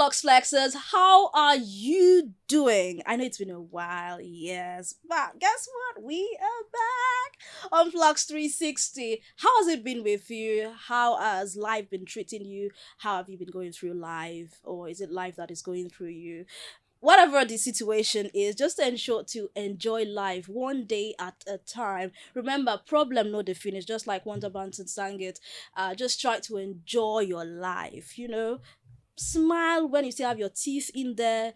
Flux Flexers, how are you doing? I know it's been a while, yes, but guess what? We are back on Flux360. How has it been with you? How has life been treating you? How have you been going through life? Or is it life that is going through you? Whatever the situation is, just ensure to enjoy life one day at a time. Remember, problem no the finish, just like Wonder Banton sang it. Just try to enjoy your life, smile when you still have your teeth in there,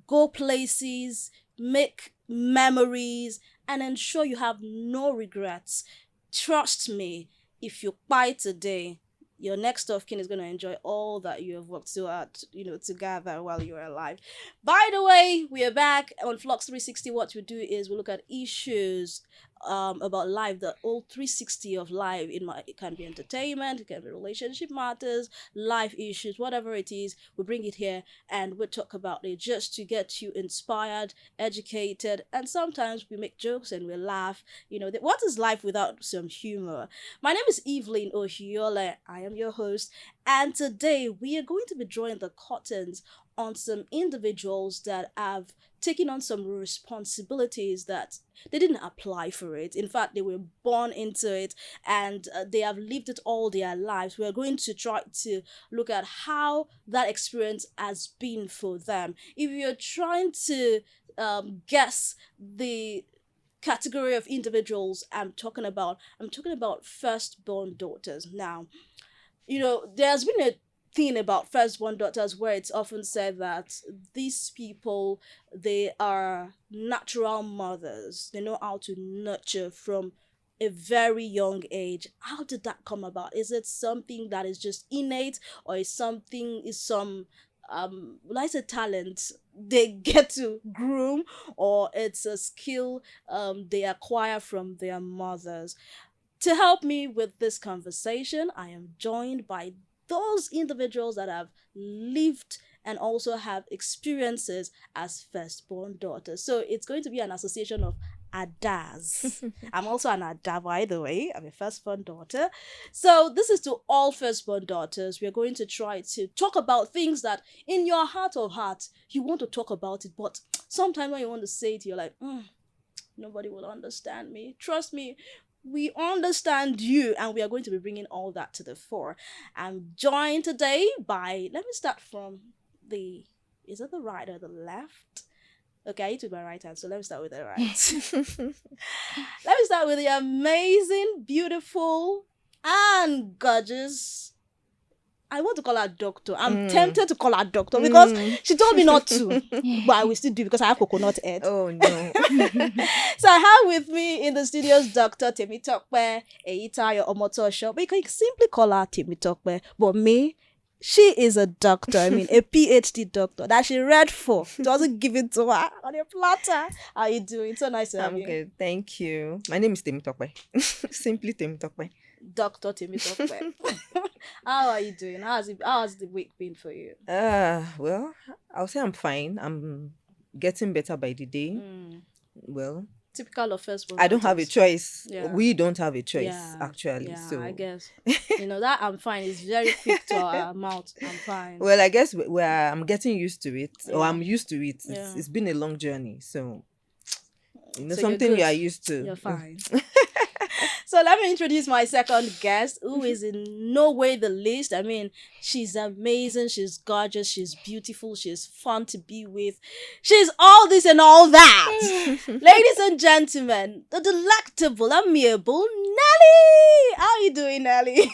go places, make memories, and ensure you have no regrets. Trust me, if you buy today, your next of kin is going to enjoy all that you have worked so hard, to gather while you're alive. By the way, we are back on Flux360. What we do is we look at issues about life, the whole 360 of life. It can be entertainment, it can be relationship matters, life issues, whatever it is. We bring it here and we talk about it just to get you inspired, educated, and sometimes we make jokes and we laugh. What is life without some humor? My name is Evelyn Ohiole. I am your host, and today we are going to be drawing the curtains on some individuals that have taken on some responsibilities that they didn't apply for it. In fact, they were born into it and they have lived it all their lives. We're going to try to look at how that experience has been for them. If you're trying to guess the category of individuals I'm talking about firstborn daughters. Now, there's been a thing about firstborn daughters where it's often said that these people, they are natural mothers. They know how to nurture from a very young age. How did that come about? Is it something that is just innate, or is some like a talent they get to groom, or it's a skill they acquire from their mothers? To help me with this conversation, I am joined by those individuals that have lived and also have experiences as firstborn daughters. So it's going to be an association of Adas. I'm also an Ada, by the way. I'm a firstborn daughter. So this is to all firstborn daughters. We're going to try to talk about things that in your heart of hearts, you want to talk about it, but sometimes when you want to say it, you're like, nobody will understand me. Trust me, we understand you, and we are going to be bringing all that to the fore. I'm joined today by, let me start from is it the right or the left? Okay, I took my right hand, so let me start with the right. Let me start with the amazing, beautiful, and gorgeous, I want to call her doctor. I'm tempted to call her doctor because she told me not to. But I will still do because I have coconut head. Oh, no. So I have with me in the studios Dr. Temitokpe Eitayo Omotosho. But you can simply call her Temitokpe. But me, she is a doctor. I mean, a PhD doctor that she read for. It wasn't given to her on a platter. How are you doing? So nice to have you. I'm good. Thank you. My name is Temitokpe. Simply Temitokpe. Dr. Temitokpe. How are you doing? How has the week been for you? Well, I'll say I'm fine. I'm getting better by the day. Well, typical of firstborn. I don't have a choice. Yeah. We don't have a choice, actually. Yeah, so I guess. That I'm fine is very quick to our mouth. I'm fine. Well, I guess I'm getting used to it, or Yeah. I'm used to it. Yeah. It's been a long journey, so So something you're we are used to. You're fine. So let me introduce my second guest, who is in no way the least. I mean, she's amazing, she's gorgeous, she's beautiful, she's fun to be with. She's all this and all that. Ladies and gentlemen, the delectable, amiable Nelly. How are you doing, Nelly?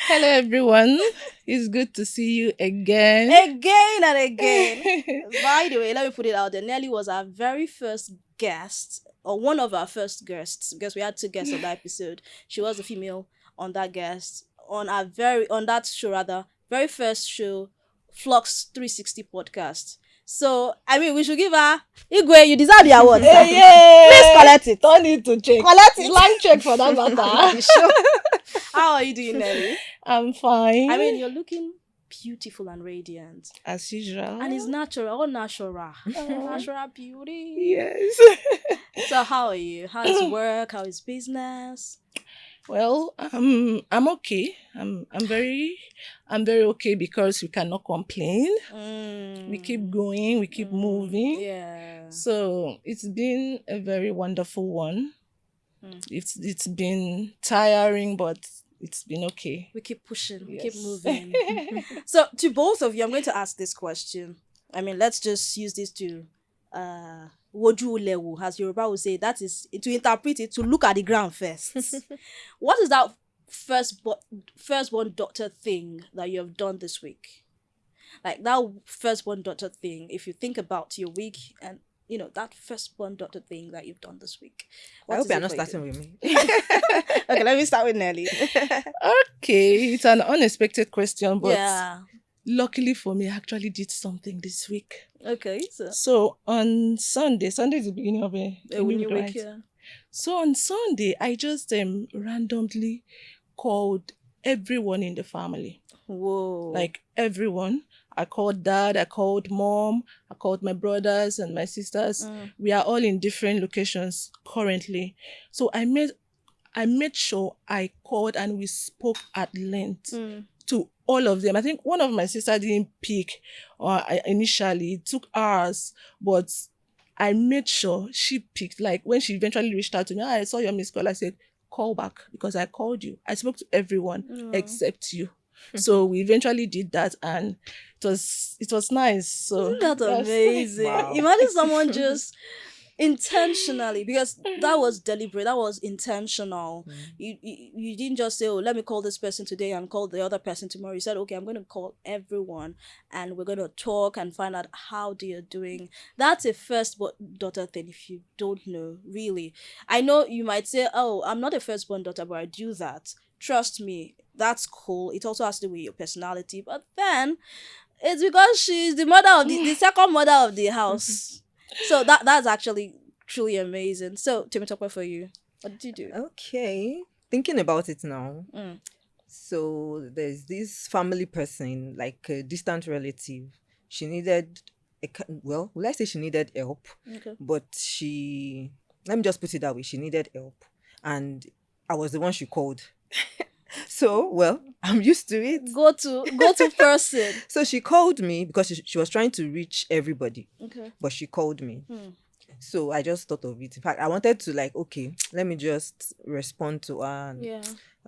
Hello, everyone. It's good to see you again. Again and again. By the way, let me put it out there. Nelly was our very first guest, or one of our first guests, because we had two guests on that episode. She was a female on that guest, on that show rather, very first show, Flux360 podcast. So, I mean, we should give her, Igwe, you deserve the award. Hey, please collect it. Don't need to check. Collect it. Blank check for that matter. Sure. How are you doing, Nelly? I'm fine. I mean, you're looking beautiful and radiant. As usual. And it's natural, all natural. Natural beauty. Yes. So how are you? How is work? How is business? Well, I'm okay. I'm very okay because we cannot complain. We keep going, we keep moving. Yeah. So it's been a very wonderful one. Mm. It's been tiring, but it's been okay. We keep pushing, we keep Yes. moving. So to both of you, I'm going to ask this question. I mean, let's just use this to woju lewu, as Yoruba would say. That is to interpret it, to look at the ground first. What is that firstborn daughter thing that you have done this week? Like that firstborn daughter thing, if you think about your week and that firstborn daughter thing that you've done this week. I What hope is you're it not for you? starting with me. Okay, let me start with Nelly. Okay, it's an unexpected question, but Yeah. luckily for me, I actually did something this week. Okay, so So on Sunday is the beginning of a when new you week, wake right? here. So on Sunday, I just randomly called everyone in the family. Whoa. Like everyone. I called dad, I called mom, I called my brothers and my sisters. We are all in different locations currently. So I made sure I called and we spoke at length to all of them. I think one of my sisters didn't pick initially. It took hours, but I made sure she picked. Like when she eventually reached out to me, I saw your missed call. I said, call back because I called you. I spoke to everyone except you. So we eventually did that and it was nice. So Isn't that that's- amazing? Wow. Imagine someone just intentionally, because that was deliberate, that was intentional. You didn't just say, oh, let me call this person today and call the other person tomorrow. You said, okay, I'm going to call everyone and we're going to talk and find out how they are doing. That's a firstborn daughter thing. If you don't know, really, I know you might say, oh, I'm not a firstborn daughter, but I do that. Trust me, that's cool. It also has to do with your personality, but then it's because she's the mother of the second mother of the house. So that's actually truly amazing. So Timotokwe, for you, what did you do? Okay. Thinking about it now. Mm. So there's this family person, like a distant relative. She needed, well, will I say she needed help? Okay. But let me just put it that way. She needed help. And I was the one she called. So, well, I'm used to it. Go to person. So she called me because she was trying to reach everybody. Okay. But she called me. So I just thought of it. In fact, I wanted to okay, let me just respond to her. And Yeah.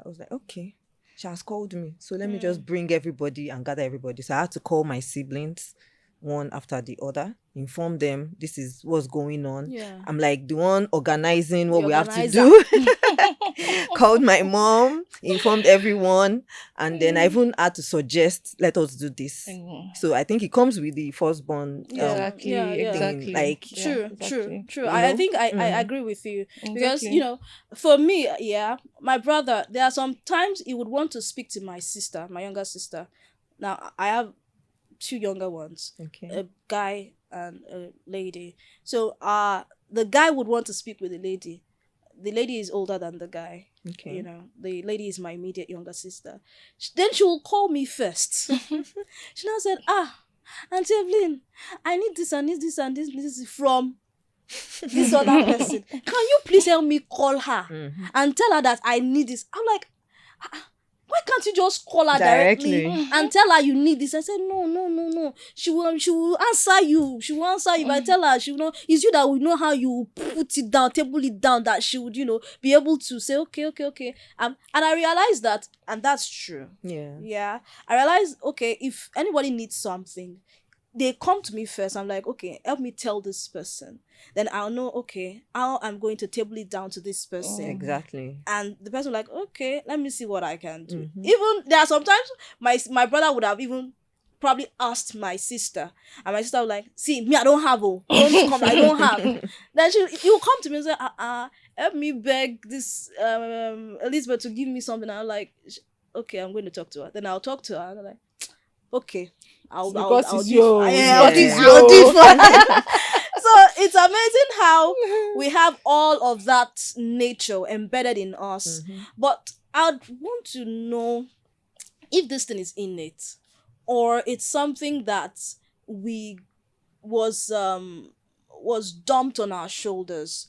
I was like, okay, she has called me. So let me just bring everybody and gather everybody. So I had to call my siblings one after the other, inform them this is what's going on. Yeah. I'm like the one organizing what The we have to organizer. do. Called my mom, informed everyone, and then I even had to suggest, let us do this. So I think it comes with the firstborn Exactly, Yeah. exactly. like Yeah, True, exactly. true. You I know? think I agree with you because Exactly. for me, yeah, my brother. There are some times he would want to speak to my sister, my younger sister. Now I have two younger ones, Okay. a guy and a lady. So the guy would want to speak with the lady. The lady is older than the guy. Okay. The lady is my immediate younger sister. Then she will call me first. She now said, Auntie Evelyn, I need this and this and this from this other person. Can you please help me call her and tell her that I need this? I'm like, why can't you just call her directly and tell her you need this? I said, no. She will answer you. She will answer you. If I tell her, she will know. It's you that will know how you put it down, table it down, that she would, be able to say, okay. And I realized that, and that's true. Yeah. Yeah. I realized, okay, if anybody needs something, they come to me first. I'm like, okay, help me tell this person. Then I'll know, okay, how I'm going to table it down to this person. Exactly. And the person like, okay, let me see what I can do. Even there are sometimes my brother would have even probably asked my sister, and my sister would like, see, me, I don't have, don't come, I don't have. Then he will come to me and say, help me beg this Elizabeth to give me something. I'm like, okay, I'm going to talk to her. Then I'll talk to her and I'm like, okay, I'll do it for her. So it's amazing how we have all of that nature embedded in us. But I'd want to know if this thing is innate or it's something that we was dumped on our shoulders.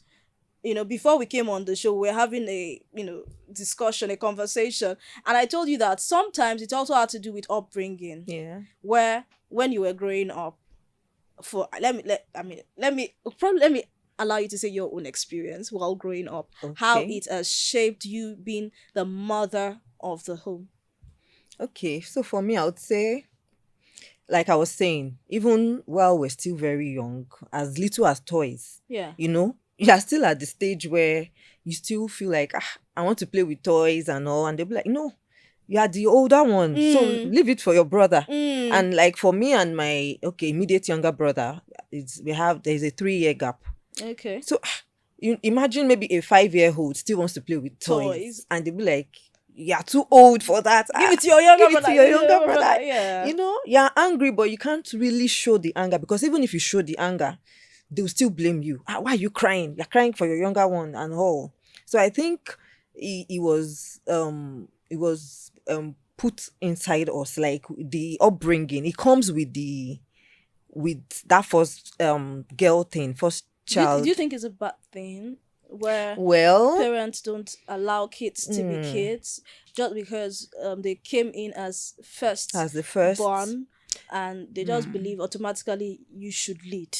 before we came on the show, we are having a, discussion, a conversation. And I told you that sometimes it also had to do with upbringing, Yeah. where when you were growing up, let me allow you to say your own experience while growing up, how Okay. it has shaped you being the mother of the home. Okay. So for me, I would say, like I was saying, even while we're still very young, as little as toys, Yeah. you're still at the stage where you still feel like, I want to play with toys and all. And they'll be like, no, you are the older one. So leave it for your brother. And like for me and my, immediate younger brother, there's a 3-year gap. Okay. So you imagine maybe a 5-year-old still wants to play with toys. Toys. And they'll be like, you're too old for that. Give it to your younger Give it brother. to your younger brother. Yeah. You're angry, but you can't really show the anger, because even if you show the anger, they'll still blame you. Why are you crying? You're crying for your younger one and all. So I think it was put inside us, like the upbringing. It comes with that first girl thing, first child. Do you think it's a bad thing where Well, parents don't allow kids to be kids just because they came in as the first born, and they just believe automatically you should lead?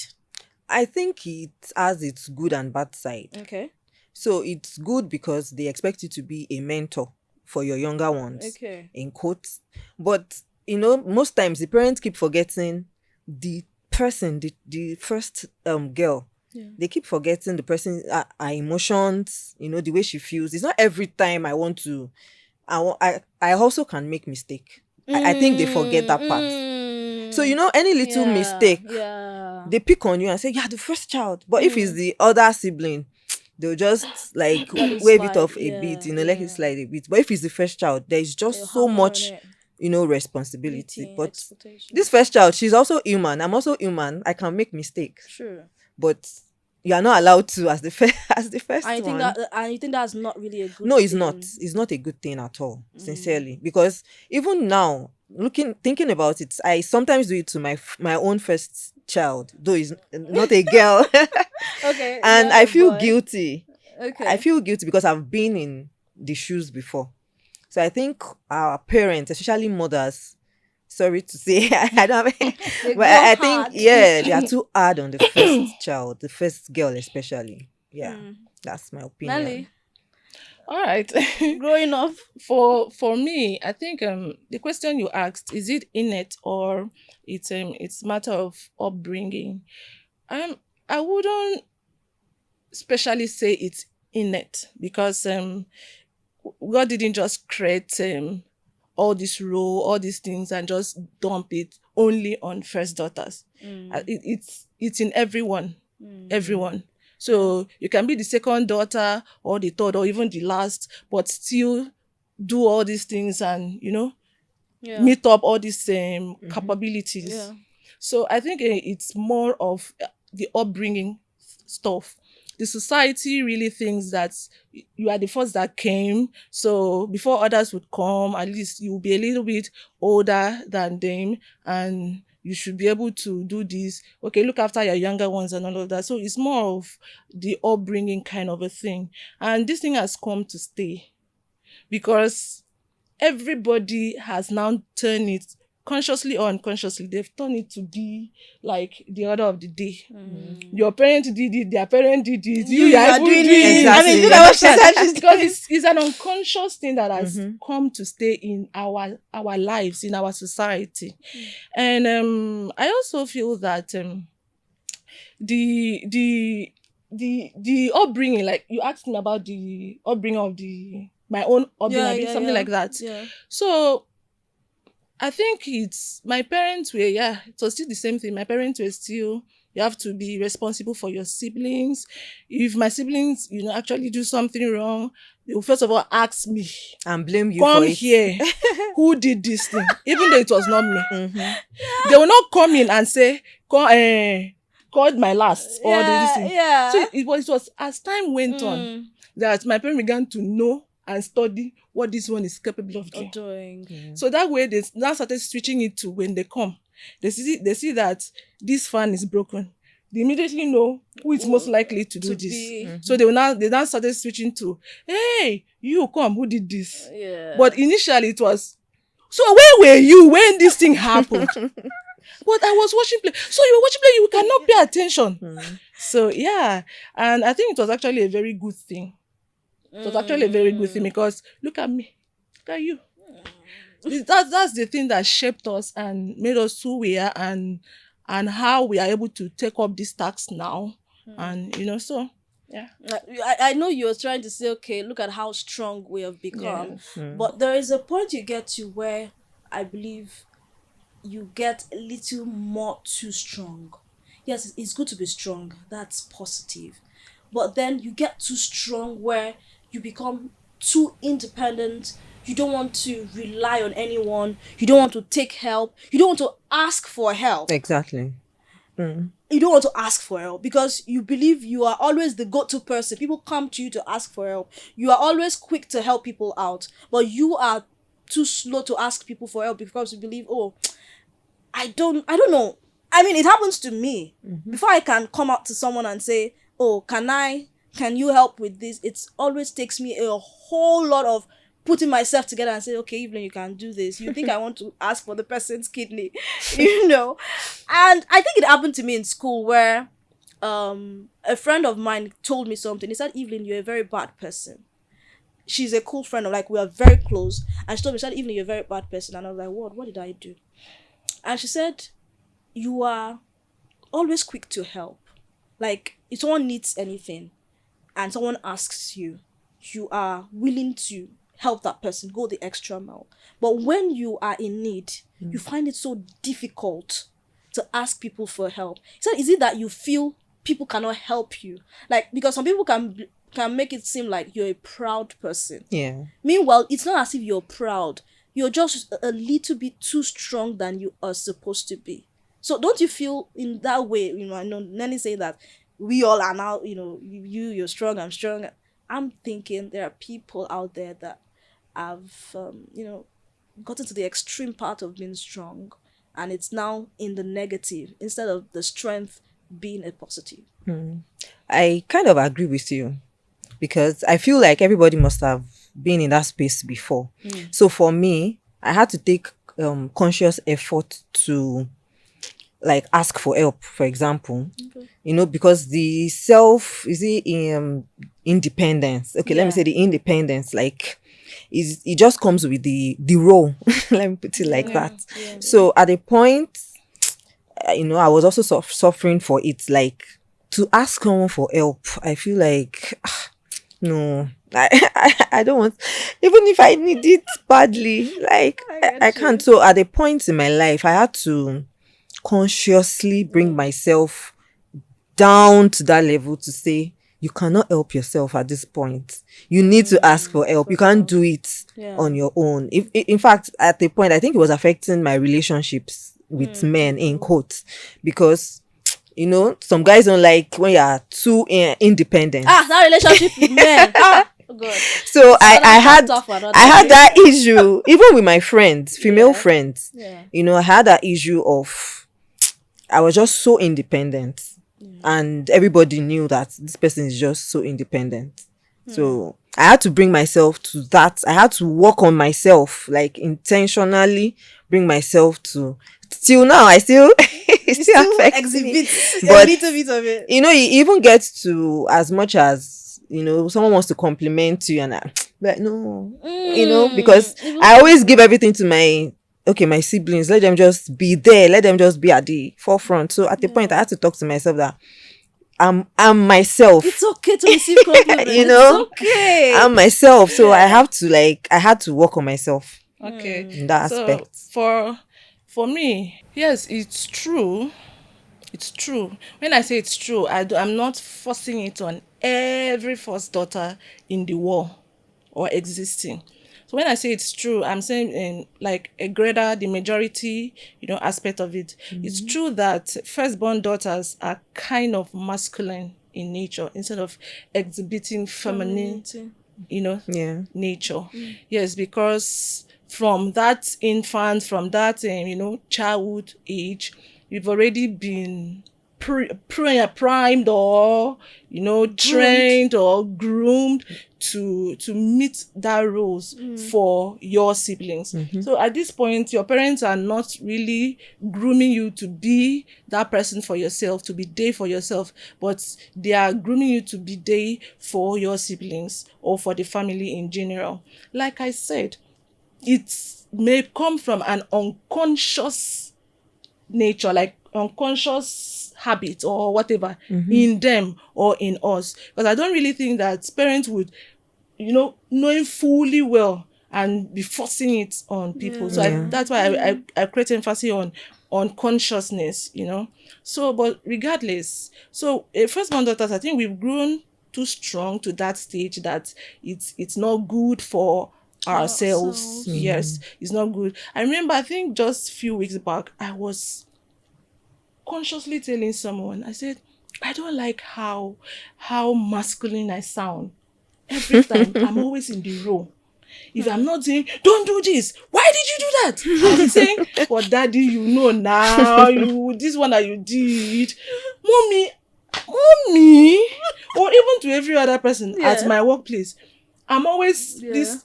I think it has its good and bad side. Okay. So it's good because they expect you to be a mentor for your younger ones. Okay. In quotes. But most times the parents keep forgetting the person, the first girl. Yeah. They keep forgetting the person, her emotions, the way she feels. It's not every time I want to. I also can make mistake. I think they forget that part. So any little mistake, they pick on you and say, "Yeah, the first child." But if it's the other sibling, they'll just like wave it off a bit, let it slide a bit. But if it's the first child, there's just so much, responsibility. But this first child, she's also human. I'm also human. I can make mistakes. Sure. But you are not allowed to as the first I think one. and you think that's not really a good No, it's thing. not. It's not a good thing at all, sincerely. Because even now, thinking about it, I sometimes do it to my own first child, though it's not a girl. Okay. And I feel guilty. Okay. I feel guilty because I've been in the shoes before. So I think our parents, especially mothers, sorry to say, I don't but I think, they are too hard on the first child, the first girl especially. Yeah, that's my opinion. Nelly, All right. growing up, For me, I think the question you asked, is it innate or it's matter of upbringing? I wouldn't specially say it's innate, because God didn't just create all this role, all these things, and just dump it only on first daughters. It's in everyone. Everyone. So you can be the second daughter or the third or even the last, but still do all these things and meet up all these capabilities. Yeah. So I think it's more of the upbringing stuff. The society really thinks that you are the first that came, so before others would come, at least you will be a little bit older than them, and you should be able to do this. Okay, look after your younger ones and all of that. So it's more of the upbringing kind of a thing. And this thing has come to stay, because everybody has now turned it, consciously or unconsciously, they've turned it to be like the order of the day. Your parents did it, their parent did it, you are doing it. Exactly. I mean, That's because it's an unconscious thing that has come to stay in our lives, in our society. And I also feel that the upbringing, like you asked me about the upbringing of my own upbringing, something like that. Yeah. So I think it's my parents were, it was still the same thing. My parents were still, you have to be responsible for your siblings. If my siblings, actually do something wrong, they will first of all ask me and blame you come for it. here. Who did this thing? Even though it was not me. They will not come in and say, called my last or this thing. Yeah. So it was as time went on that my parents began to know and study what this one is capable of doing. So that way they now started switching it to when they come. They see that this fan is broken. they immediately know who is most likely to do To this. be. So they now started switching to, hey, you come, who did this? Yeah. But initially it was, so where were you when this thing happened? But I was watching play. So you were watching play, you cannot pay attention. So yeah, and I think it was actually a very good thing. It was actually a very good thing because look at me, look at you. That's the thing that shaped us and made us who we are, and how we are able to take up this task now. And so yeah. I know you were trying to say, okay, look at how strong we have become. But there is a point you get to where I believe you get a little more too strong. Yes, it's good to be strong. That's positive. But then you get too strong where you become too independent. You don't want to rely on anyone. You don't want to take help. You don't want to ask for help. Exactly. You don't want to ask for help because you believe you are always the go-to person. People come to you to ask for help. You are always quick to help people out, but you are too slow to ask people for help because you believe, oh, I don't know. I mean, it happens to me. Before I can come out to someone and say, oh, can you help with this? It always takes me a whole lot of putting myself together and say, okay, Evelyn, you can do this. You think I want to ask for the person's kidney, And I think it happened to me in school where a friend of mine told me something. He said, Evelyn, you're a very bad person. She's a cool friend. We are very close. And she said, Evelyn, you're a very bad person. And I was like, what did I do? And she said, you are always quick to help. Like, if someone needs anything and someone asks you, you are willing to help that person, go the extra mile. But when you are in need, you find it so difficult to ask people for help. So is it that you feel people cannot help you? Like, because some people can make it seem like you're a proud person. Yeah. Meanwhile, it's not as if you're proud. You're just a little bit too strong than you are supposed to be. So don't you feel in that way? I know Nanny say that we all are now, you're strong, I'm strong. I'm thinking there are people out there that have, gotten to the extreme part of being strong, and it's now in the negative instead of the strength being a positive. I kind of agree with you because I feel like everybody must have been in that space before. So for me, I had to take conscious effort to ask for help, for example. Because the independence. Okay, let me say the independence, it just comes with the role. Let me put it like that. Yeah. So at a point, I was also suffering for it. To ask someone for help, I feel like, no, I don't want, even if I need it badly, I can't. So at a point in my life, I had to consciously bring myself down to that level to say, you cannot help yourself at this point. You need to ask for help. You can't do it on your own. In fact, at the point, I think it was affecting my relationships with men, in quotes, because some guys don't like when you are too independent. That relationship with men. Oh God. So I had that issue even with my friends, female friends. I had that issue of, I was just so independent. And everybody knew that this person is just so independent. So I had to bring myself to that. I had to work on myself, intentionally bring myself to. Till now, I still exhibit a little bit of it. You even get to, as much as someone wants to compliment you, and no, because I always give everything to my siblings. Let them just be there. Let them just be at the forefront. So at the point, I had to talk to myself that I'm myself. It's okay to receive compliments. It's okay. I'm myself. So I have to I had to work on myself. Okay. In that aspect. For me, yes, it's true. It's true. When I say it's true, I'm not forcing it on every first daughter in the world or existing. So when I say it's true, I'm saying in a greater, the majority, aspect of it. It's true that firstborn daughters are kind of masculine in nature instead of exhibiting feminine, nature. Yes, because from that infant, from that, childhood age, we've already been primed or trained or groomed to meet that roles for your siblings. So at this point, your parents are not really grooming you to be that person for yourself, to be there for yourself, but they are grooming you to be there for your siblings or for the family in general. Like I said, it may come from an unconscious nature, like unconscious habit or whatever in them or in us. Because I don't really think that parents would, knowing fully well and be forcing it on people. So that's why I create emphasis on consciousness, So, but regardless, so firstborn daughters, I think we've grown too strong to that stage that it's not good for ourselves. Yes, it's not good. I remember, I think just a few weeks back, I was consciously telling someone, I said, I don't like how masculine I sound. Every time I'm always in the role. If I'm not saying, don't do this, why did you do that? I'll be saying, but daddy, now, this one that you did, mommy, or even to every other person at my workplace, I'm always this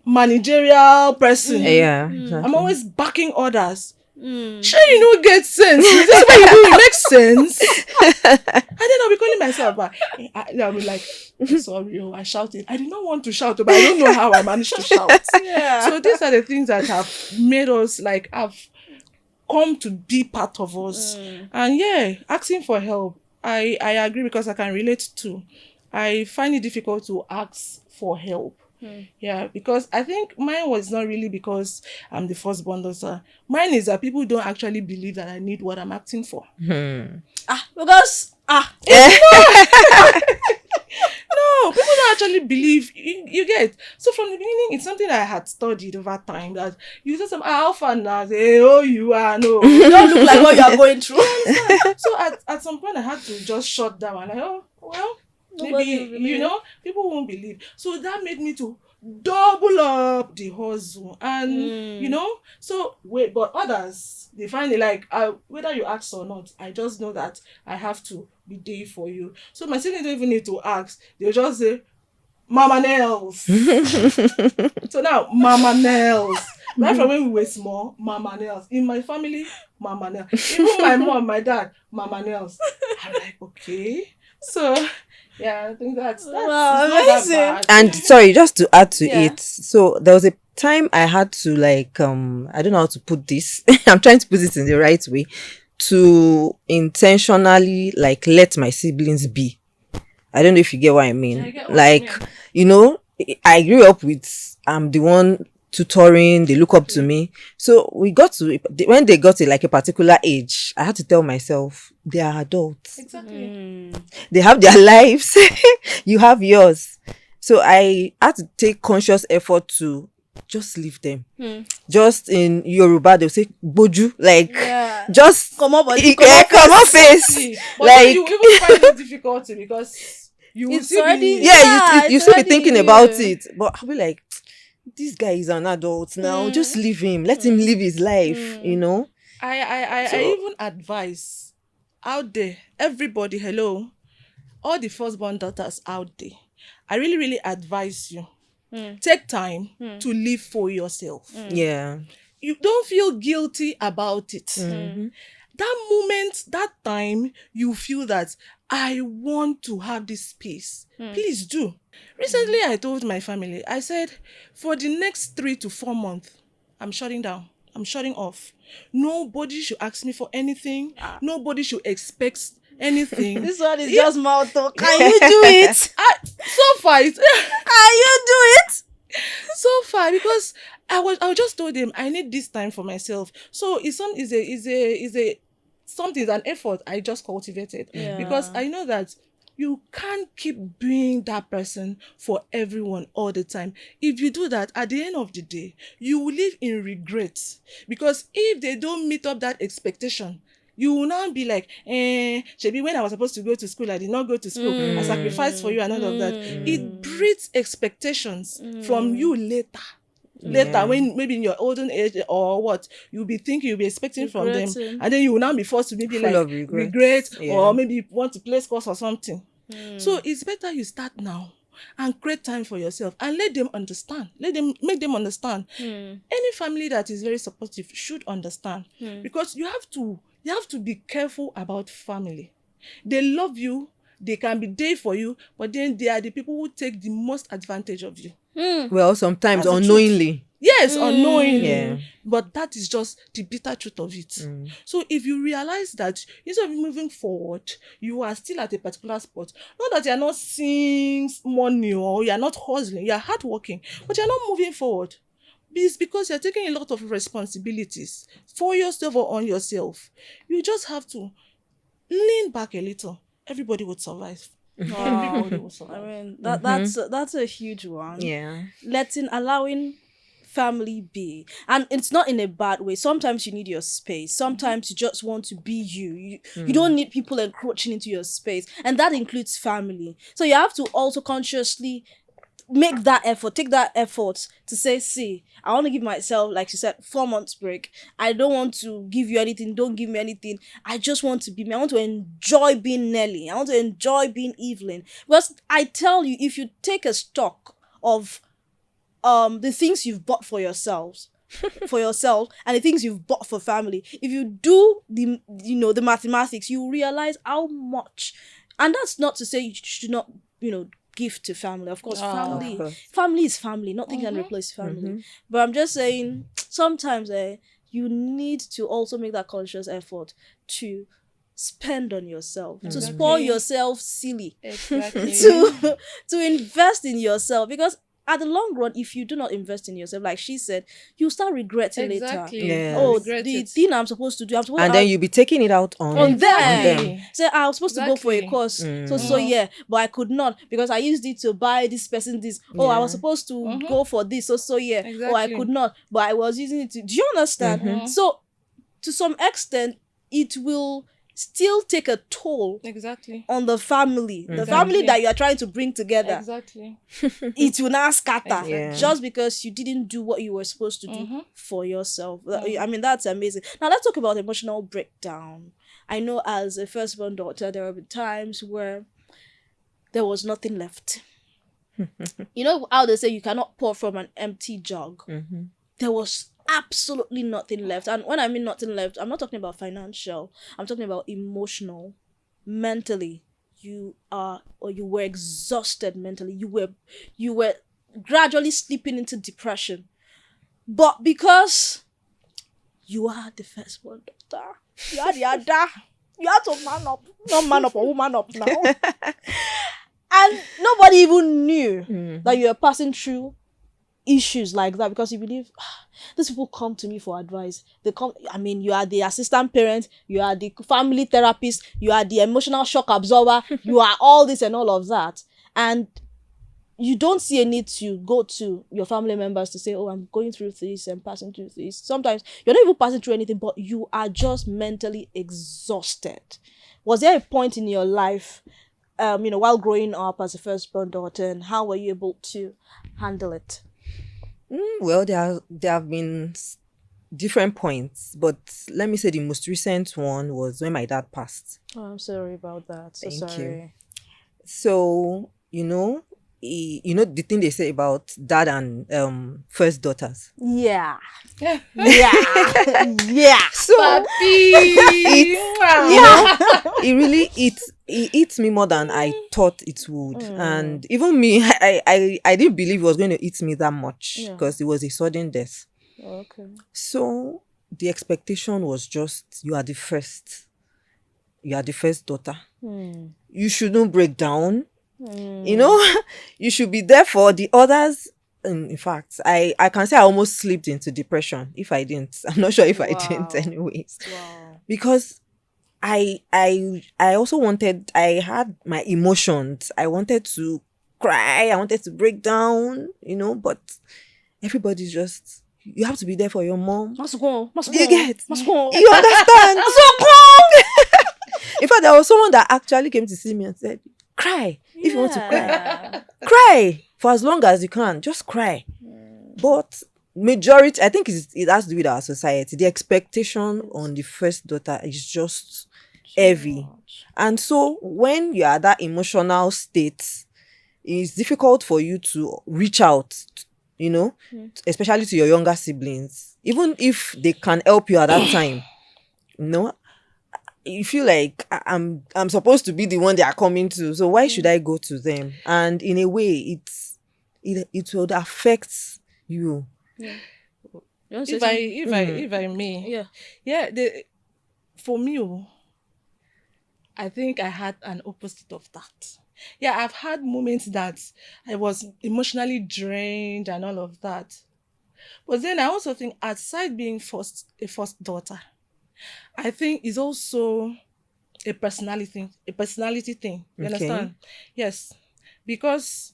managerial person. Yeah, exactly. I'm always backing orders. Sure, you don't get sense. That's why you do it makes sense. And then I'll be calling myself back. I'll be like, sorry, I shouted. I did not want to shout, but I don't know how I managed to shout. So these are the things that have made us have come to be part of us. And asking for help. I agree, because I can relate to. I find it difficult to ask for help. Yeah, because I think mine was not really because I'm the firstborn daughter. Mine is that people don't actually believe that I need what I'm asking for. Because no, people don't actually believe. You get. So from the beginning, it's something I had studied over time, that you say some alpha now, say, oh, you are no. you don't look like what you are going through. So at some point, I had to just shut down. Like, oh, well, Nobody maybe, people won't believe. So that made me to double up the hustle. And, so wait, but others, they find it like, whether you ask or not, I just know that I have to be there for you. So my siblings don't even need to ask. They'll just say, Mama Nails. So now, Mama Nails. Right from when we were small, Mama Nails. In my family, Mama Nails. Even my mom, my dad, Mama Nails. I'm like, okay. So, yeah, I think that's wow, not that bad. And sorry, just to add to it. So there was a time I had to I don't know how to put this. I'm trying to put it in the right way, to intentionally let my siblings be. I don't know if you get what I mean. Yeah, I get what you mean. I grew up with, I'm the one tutoring, they look up to me. So we got to, when they got to a particular age, I had to tell myself, they are adults. Exactly. They have their lives. You have yours. So I had to take conscious effort to just leave them. Just in Yoruba, they'll say, Boju, just come up face. But then you even find it difficult because you will still already, be... you still be thinking about it. But I'll be like, this guy is an adult now. Just leave him. Let him live his life, I even advise out there, everybody, hello, all the firstborn daughters out there, I really, really advise you, take time to live for yourself. Yeah. You don't feel guilty about it. That moment, that time, you feel that I want to have this space. Please do. Recently, I told my family, I said, for the next 3 to 4 months, I'm shutting down. I'm shutting off. Nobody should ask me for anything. Nobody should expect anything. This one is just mouth talk. Can you do it? So far, Can you do it? So far, because I just told them I need this time for myself. So it's an effort I just cultivated, because I know that you can't keep being that person for everyone all the time. If you do that, at the end of the day, you will live in regret, because if they don't meet up that expectation, you will now be like, Shebi, when I was supposed to go to school, I did not go to school. I sacrificed for you and all of that. It breeds expectations from you later. later, Yeah. when maybe in your olden age or what, you'll be thinking, you'll be expecting from them, Regretting. and then you will now be forced to maybe Full like of regrets. regret, Yeah. or maybe want to place course or something. So it's better you start now and create time for yourself and let them understand. Make them understand. Any family that is very supportive should understand, because you have to be careful about family. They love you, they can be there for you, but then they are the people who take the most advantage of you. Well, sometimes That's the unknowingly. Yes, unknowingly. Yeah. But that is just the bitter truth of it. So if you realize that instead of moving forward, you are still at a particular spot, not that you are not seeing money or you are not hustling, you are hardworking, but you are not moving forward. It's because you're taking a lot of responsibilities for yourself or on yourself. You just have to lean back a little. Everybody would survive. Everybody will I survive. mean, that's a huge one. Yeah. Allowing family be, and it's not in a bad way. Sometimes you need your space, sometimes you just want to be you don't need people encroaching into your space, and that includes family. So you have to also consciously take that effort to say, see, I want to give myself, like she said, 4 months break. I don't want to give you anything, don't give me anything. I just want to be me. I want to enjoy being Nelly. I want to enjoy being Evelyn. Because I tell you, if you take a stock of the things you've bought for yourself and the things you've bought for family, if you do the mathematics, you realize how much. And that's not to say you should not give to family. Of course, Of course. family is family. Nothing can replace family. But I'm just saying, sometimes you need to also make that conscious effort to spend on yourself, to spoil yourself silly, Exactly. to invest in yourself, because at the long run, if you do not invest in yourself, like she said, you start regretting later. Exactly. Yes. Oh, Regret the it. thing I'm supposed to do, And then you'll be taking it out on on Exactly. them. Say, I was supposed to go for a Exactly. course, so yeah, but I could not because I used it to buy this person this. Oh, I was Yeah. supposed to go for this, so yeah. Oh, I Exactly. could not, but I was using it to. Do you understand? So, to some extent, it will still take a toll Exactly. on the family, the Exactly. family that you are trying to bring together. Exactly. It will not scatter Yeah. just because you didn't do what you were supposed to do for yourself. I mean, that's amazing. Now let's talk about emotional breakdown. I know as a firstborn daughter, there have been times where there was nothing left. You know how they say you cannot pour from an empty jug? There was absolutely nothing left. And when I mean nothing left, I'm not talking about financial. I'm talking about emotional, mentally. You were exhausted mentally. You were gradually slipping into depression. But because you are the firstborn daughter, you are the other, you have to man up. Not man up or woman up now. And nobody even knew that you were passing through issues like that, because you believe these people come to me for advice. You are the assistant parent, you are the family therapist, you are the emotional shock absorber, you are all this and all of that, and you don't see a need to go to your family members to say, oh, I'm going through this and passing through this. Sometimes you're not even passing through anything, but you are just mentally exhausted. Was there a point in your life while growing up as a firstborn daughter, and how were you able to handle it? Well, there have been different points, but let me say the most recent one was when my dad passed. Oh, I'm sorry about that. So Thank sorry. you. So the thing they say about dad and first daughters. Yeah. Yeah. Yeah. So Papi. it really eats me more than I thought it would. And even me, I didn't believe it was going to eat me that much, because it was a sudden death. Okay. So the expectation was just, you are the first daughter. You shouldn't break down. You should be there for the others. In fact, I can say I almost slipped into depression if I didn't. I'm not sure if I didn't anyways. Wow. Because I also I had my emotions. I wanted to cry. I wanted to break down, but everybody's just, you have to be there for your mom. Must go. You get? Must go. You understand? In fact, there was someone that actually came to see me and said, cry. If you want to cry, cry for as long as you can. Just cry. But majority, I think it has to do with our society. The expectation Yes. on the first daughter is just So heavy. much. And so when you are that emotional state, it's difficult for you to reach out, Mm. especially to your younger siblings. Even if they can help you at that time, you know, you feel like I'm supposed to be the one they are coming to. So why should Mm. I go to them? And in a way, it would affect you. Yeah. You want to say If I something? if I if I may, Yeah. yeah, for me, I think I had an opposite of that. Yeah, I've had moments that I was emotionally drained and all of that. But then I also think, aside being a first daughter, I think it's also a personality thing. You Okay. understand? Yes. Because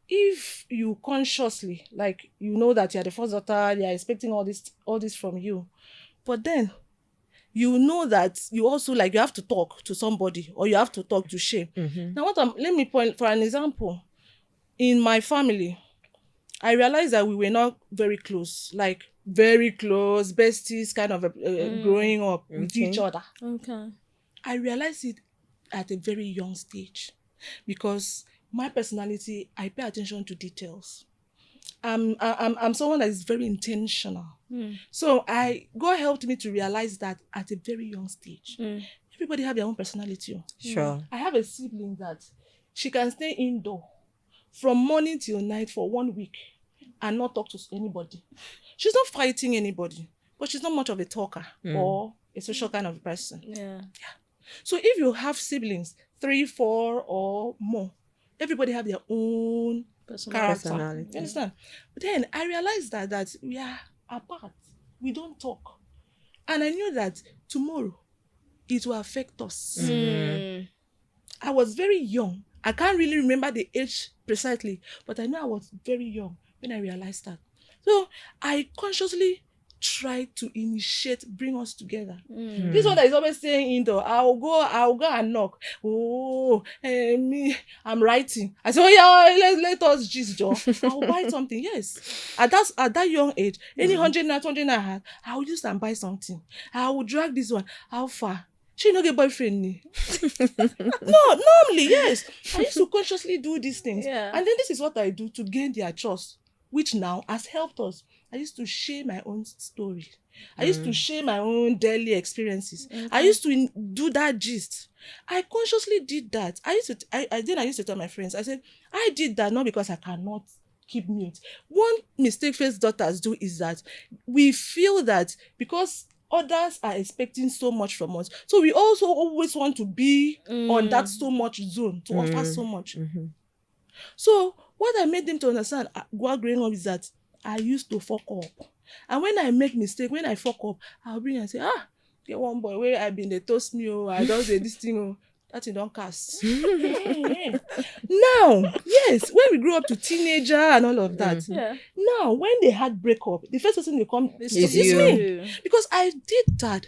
if you consciously, like, you know that you're the first daughter, they are expecting all this from you, but then you know that you also, like, you have to talk to somebody, or you have to talk to shame. Mm-hmm. Now, let me point for an example. In my family, I realized that we were not very close, like very close besties, kind of growing up with each Okay. other. Okay. I realized it at a very young stage, because my personality, I pay attention to details. I'm someone that is very intentional. Mm. So God helped me to realize that at a very young stage. Mm. Everybody have their own personality. Sure. I have a sibling that she can stay indoor from morning till night for 1 week and not talk to anybody. She's not fighting anybody, but she's not much of a talker or a social kind of person. Yeah. So if you have siblings, 3, 4, or more, everybody have their own character. Personality. You understand? But then I realized that we are apart. We don't talk. And I knew that tomorrow it will affect us. Mm. I was very young. I can't really remember the age precisely, but I know I was very young when I realized that. So I consciously tried to bring us together. Mm. This one that is always saying indoor, I'll go and knock. Oh, me, I'm writing. I say, oh yeah, let us gist, Joe. I'll buy something. Yes. At that young age, any 100 I had, I'll use and buy something. I will drag this one. How far? She no get boyfriend ni. No, normally, yes. I used to consciously do these things. Yeah. And then this is what I do to gain their trust, which now has helped us. I used to share my own story. I used to share my own daily experiences. I used to do that gist. I consciously did that. I used to tell my friends, I said, I did that not because I cannot keep mute. One mistake first daughters do is that we feel that because others are expecting so much from us, so we also always want to be on that so much zone, to offer so much. So what I made them to understand while growing up is that I used to fuck up. And when I make mistake, when I fuck up, I'll bring and say, get one boy where I been, they toast me, I don't say this thing, that thing don't cast. Now, yes, when we grew up to teenager and all of that, Yeah. now when they had breakup, the first person they come It's Is is you. me. Because I did that.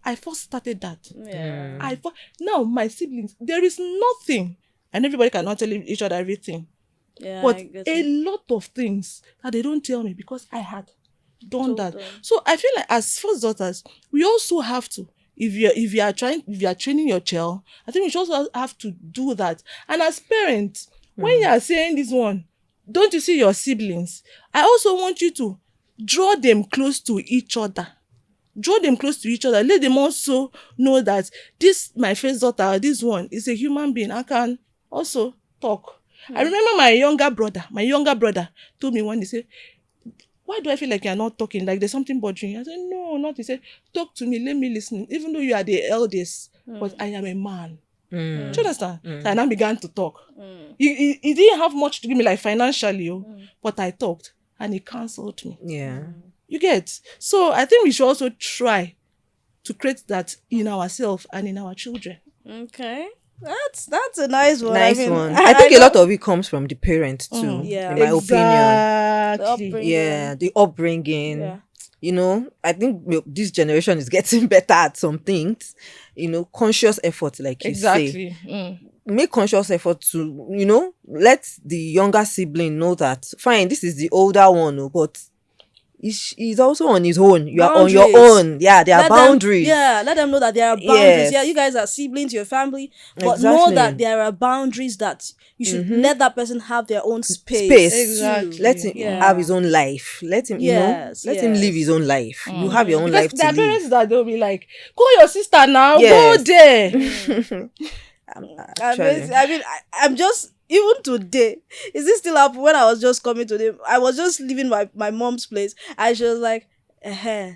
I first started that. Yeah. Now my siblings, there is nothing, and everybody cannot tell each other everything. Yeah. But I get a it. lot of things that they don't tell me because I had done Told that. them. So I feel like as first daughters, we also have to, if you are training your child, I think we should also have to do that. And as parents, when you are saying this one, don't you see your siblings? I also want you to draw them close to each other. Draw them close to each other. Let them also know that this, my first daughter, this one is a human being. I can also talk. I remember my younger brother told me one day, say, why do I feel like you're not talking? Like there's something bothering you? I said, no, not. He said, talk to me, let me listen. Even though you are the eldest, but I am a man. Do you understand? So I now began to talk. He didn't have much to give me, like financially, but I talked and he counseled me. Yeah. You get? So I think we should also try to create that in ourselves and in our children. Okay. That's a nice one. Nice I mean, one. I think a know- lot of it comes from the parents too, Yeah. in my opinion. The Exactly. upbringing. Yeah, the upbringing. Yeah. I think this generation is getting better at some things. Conscious effort, like you say. Exactly. Make conscious effort to, let the younger sibling know that, fine, this is the older one, but he's also on his own. You are on your Boundaries. own. Yeah, there are boundaries. Let them know that there are boundaries. Yes. Yeah, you guys are siblings, your family, but know that there are boundaries that you should let that person have their own space. Exactly. Too. Let him Yeah. have his own life. Let him, Yes, let him live yes. his own life. You have your own Because life to there are live. parents that they'll be like, call your sister now, Yes. go there. Actually. I'm just, even today, is this still up? When I was just coming to them, I was just leaving my mom's place, and she was like,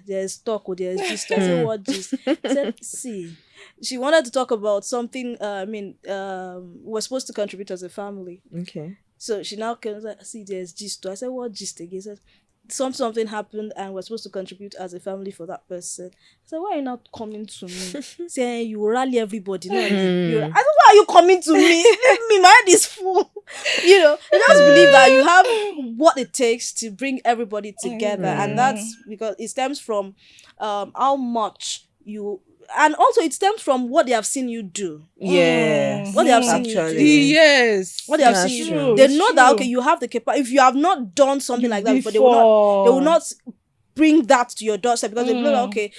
there's talk or there's gist. I said, what gist? I said, see, she wanted to talk about something. We're supposed to contribute as a family. Okay. So she now comes like, see, there's gist. I said, what gist again? She said, something happened and we're supposed to contribute as a family for that person. So why are you not coming to me? Saying you rally everybody. No, I said, why are you coming to me? Leave me, my head is full. I just believe that you have what it takes to bring everybody together. And that's because it stems from how much you, and also it stems from what they have seen you do. Yes. What they have seen you do. Actually. Yes. What they have That's seen you true. do. They It's know that, true. okay, you have the capacity. If you have not done something like that before, they will not bring that to your doorstep, because they believe, okay,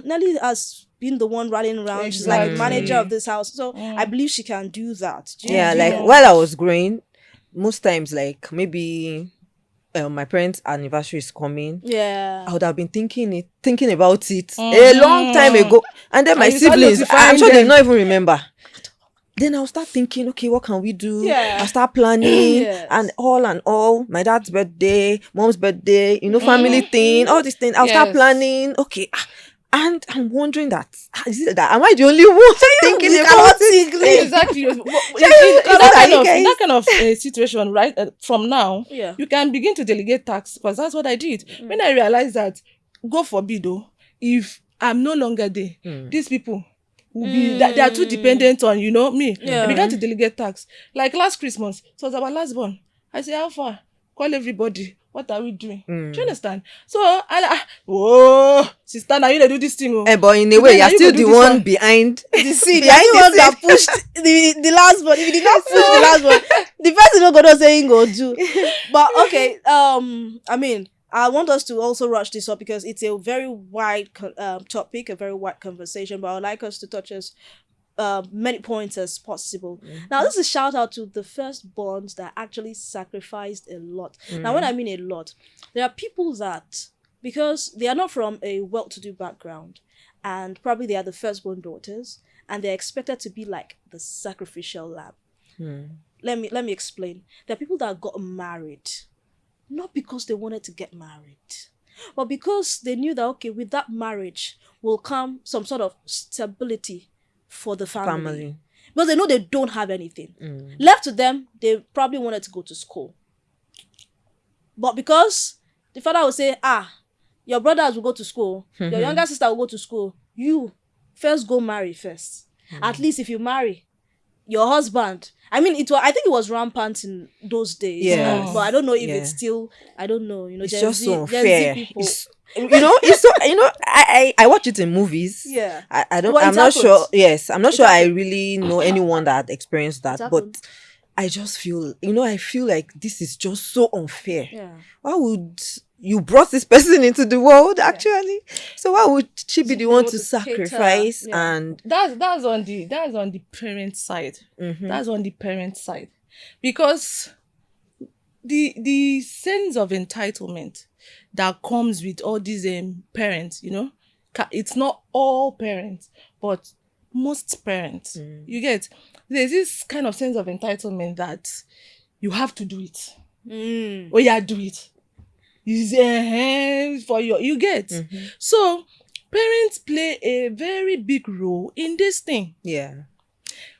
Nelly has been the one running around. She's like the manager of this house. So I believe she can do that. Do you Like know? while I was growing, most times, like maybe my parents' anniversary is coming. Yeah. I would have been thinking about it a long time ago, and then my And you start siblings, I'm notifying sure they them. don't even remember. Then I'll start thinking, okay, what can we do? Yeah. I'll start planning Yes. and all. My dad's birthday, mom's birthday, family thing, all these things. I'll start Yes. planning. Okay. And I'm wondering is it that am I the only one thinking you about cannot it? think. Exactly. In you guys? that kind of situation, right? From now, Yeah. you can begin to delegate tasks, because that's what I did. When I realized that, God forbid, if I'm no longer there, these people will be that they are too dependent on me. Yeah. I began to delegate tasks. Like last Christmas, it was our last born. I say, how far? Call everybody. What are we doing? Do you understand? So sister, now you dey do this thing. But in a Today, way, now you're you still go do the this one behind The scene. behind The the one that scene. pushed the last one. If you did not push the last one, the person not gonna say go do. But okay, I want us to also rush this up because it's a very wide topic, a very wide conversation. But I would like us to touch as many points as possible. Now, this is a shout out to the firstborns that actually sacrificed a lot. Now, when I mean a lot, there are people that, because they are not from a well-to-do background, and probably they are the firstborn daughters, and they're expected to be like the sacrificial lamb. Let me explain. There are people that got married, not because they wanted to get married, but because they knew that, okay, with that marriage will come some sort of stability for the family. Because they know they don't have anything. Left to them, they probably wanted to go to school. But because the father will say, your brothers will go to school, your younger sister will go to school, you first go marry first. At least if you marry, your husband, I think it was rampant in those days. Yes. But I don't know if it's still, I don't know, It's Gen just Z, so Gen Z unfair. people. It's so I watch it in movies. Yeah. I don't Well, I'm it not happens. sure. Yes, I'm not It sure I happens. really know anyone that experienced that, It but happens. I just feel I feel like this is just so unfair. Yeah. Why would you brought this person into the world actually? So why would she be the one to sacrifice? Cater. Yeah. And That's on the parent side. That's on the parent side, because the sense of entitlement that comes with all these parents, it's not all parents, but most parents. You get, there's this kind of sense of entitlement that you have to do it. Oh yeah, do it. It's for you get. So parents play a very big role in this thing. yeah.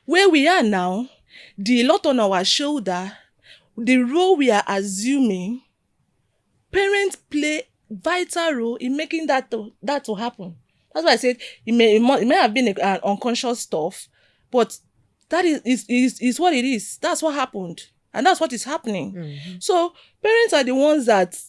Where we are now, the lot on our shoulder, the role we are assuming, parents play vital role in making that to happen. That's why I said it may have been an unconscious stuff, but that is what it is. That's what happened, and that's what is happening. So parents are the ones that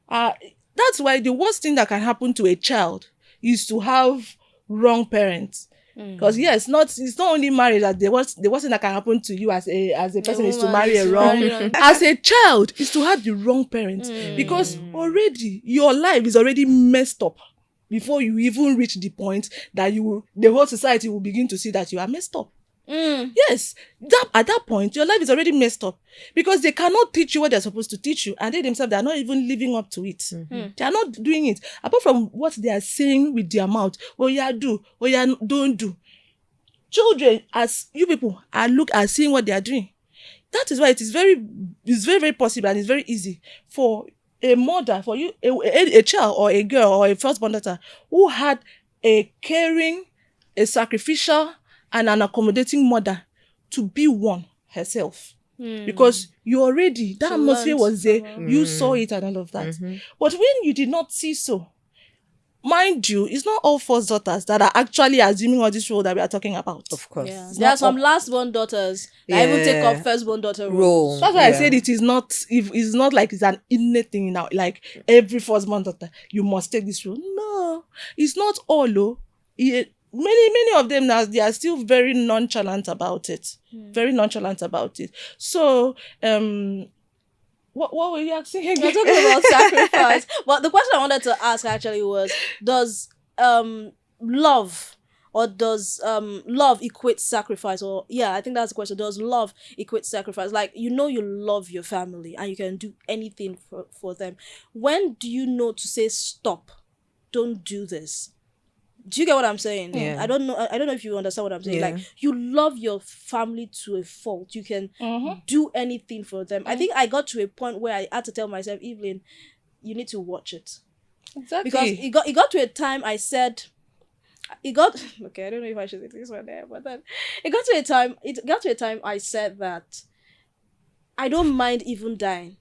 are. That's why the worst thing that can happen to a child is to have wrong parents. Because yes, it's not only marriage that the worst thing that can happen to you as a person is to woman marry is a to wrong. marry wrong. As a child, is to have the wrong parents, because already your life is already messed up before you even reach the point that the whole society will begin to see that you are messed up. Yes, at that point, your life is already messed up because they cannot teach you what they're supposed to teach you, and they themselves, they are not even living up to it. They are not doing it. Apart from what they are saying with their mouth, oh yeah, do, oh yeah, don't do. Children, as you people are seeing what they are doing. That is why it's very, very possible, and it's very easy for a mother, for you, a child or a girl or a firstborn daughter who had a caring, a sacrificial, and an accommodating mother to be one herself. Because you already, that She atmosphere learnt was there, from her. you saw it and all of that. But when you did not see so, mind you, it's not all first daughters that are actually assuming all this role that we are talking about. Of course. Yeah. It's There are not some all. last-born daughters that even take up Yeah. first-born daughter Role. roles. That's why I Yeah. said it is not, if it's not like it's an innate thing now, like every firstborn daughter, you must take this role. No, it's not all though. Many of them now, they are still very nonchalant about it. Very nonchalant about it. So what were you asking We're again? talking about sacrifice. But the question I wanted to ask actually was, does love, or does love equate sacrifice? Or yeah, I think that's the question. Does love equate sacrifice? Like, you love your family and you can do anything for them. When do you know to say stop? Don't do this. Do you get what I'm saying? Yeah. I don't know if you understand what I'm saying. Yeah. Like, you love your family to a fault. You can do anything for them. I think I got to a point where I had to tell myself, Evelyn, you need to watch it. Exactly. Because it got to a time I said, okay, I don't know if I should say this one there, but then it got to a time I said that I don't mind even dying.